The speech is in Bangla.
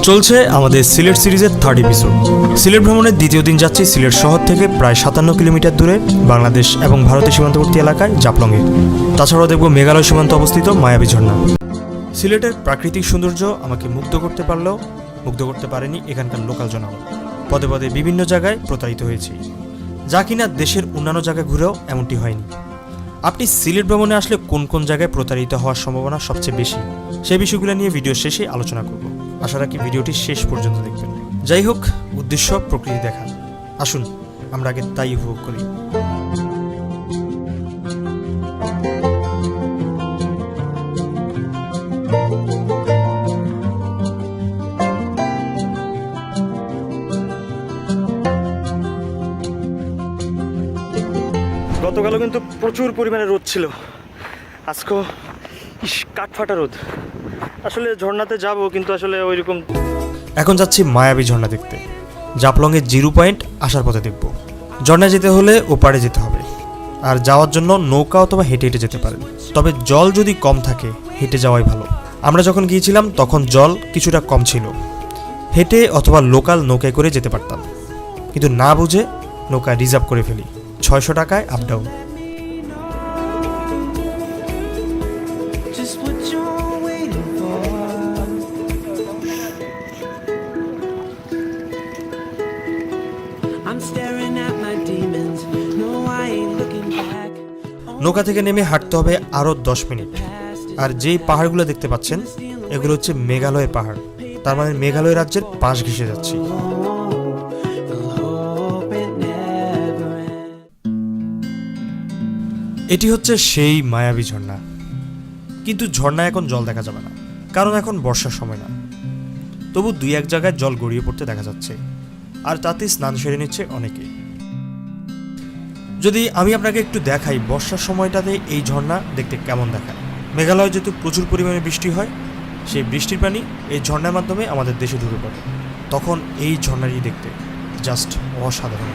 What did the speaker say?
চলছে আমাদের সিলেট সিরিজের 3rd এপিসোড। সিলেট ভ্রমণের দ্বিতীয় দিন যাচ্ছি সিলেট শহর থেকে প্রায় 57 কিলোমিটার দূরে বাংলাদেশ এবং ভারতের সীমান্তবর্তী এলাকায় জাফলংয়ে। তাছাড়াও দেখব মেঘালয় সীমান্তে অবস্থিত মায়াবী ঝর্ণা। সিলেটের প্রাকৃতিক সৌন্দর্য আমাকে মুগ্ধ করতে পারলেও মুগ্ধ করতে পারেনি এখানকার লোকাল জনগণ। পদে পদে বিভিন্ন জায়গায় প্রতারিত হয়েছি, যা কিনা দেশের অন্যান্য জায়গায় ঘুরেও এমনটি হয়নি। আপনি সিলেট ভ্রমণে আসলে কোন কোন জায়গায় প্রতারিত হওয়ার সম্ভাবনা সবচেয়ে বেশি, সেই বিষয়গুলো নিয়ে ভিডিও শেষে আলোচনা করব। আশা রাখি ভিডিওটি শেষ পর্যন্ত দেখবেন। যাই হোক, উদ্দেশ্য প্রকৃতি দেখা। আসুন আমরা আগে তাই উপভোগ করি। গতকালও কিন্তু প্রচুর পরিমাণে রোদ ছিল, আজকেও কাঠফাটা রোদ। আসলে ঝর্ণাতে যাব, কিন্তু আসলে ওইরকম। এখন যাচ্ছি মায়াবী ঝর্ণা দেখতে। জাফলংয়ের 0 পয়েন্ট আসার পথে দেখব। ঝর্ণায় যেতে হলে ওপারে যেতে হবে, আর যাওয়ার জন্য নৌকা অথবা হেঁটে হেঁটে যেতে পারেন। তবে জল যদি কম থাকে হেঁটে যাওয়াই ভালো। আমরা যখন গিয়েছিলাম তখন জল কিছুটা কম ছিল, হেঁটে অথবা লোকাল নৌকায় করে যেতে পারতাম, কিন্তু না বুঝে নৌকা রিজার্ভ করে ফেলি। 600 টাকায় আপ ডাউন। নৌকা থেকে নেমে হাঁটতে হবে আরও 10 মিনিট। আর যেই পাহাড়গুলো দেখতে পাচ্ছেন এগুলো হচ্ছে মেঘালয়ের পাহাড়। তার মানে মেঘালয় রাজ্যের পাশ ঘেঁষে যাচ্ছি। এটি হচ্ছে সেই মায়াবী ঝর্ণা, কিন্তু ঝর্ণায় এখন জল দেখা যাবে না, কারণ এখন বর্ষার সময় না। তবু 2-1 জায়গায় জল গড়িয়ে পড়তে দেখা যাচ্ছে, আর তাতে স্নান সেরে নিচ্ছে অনেকে। যদি আমি আপনাকে একটু দেখাই বর্ষার সময়টাতে এই ঝর্ণা দেখতে কেমন দেখায়। মেঘালয়ে যেহেতু প্রচুর পরিমাণে বৃষ্টি হয়, সেই বৃষ্টির পানি এই ঝর্ণার মাধ্যমে আমাদের দেশে ঢুকে পড়ে। তখন এই ঝর্ণাটি দেখতে জাস্ট অসাধারণ।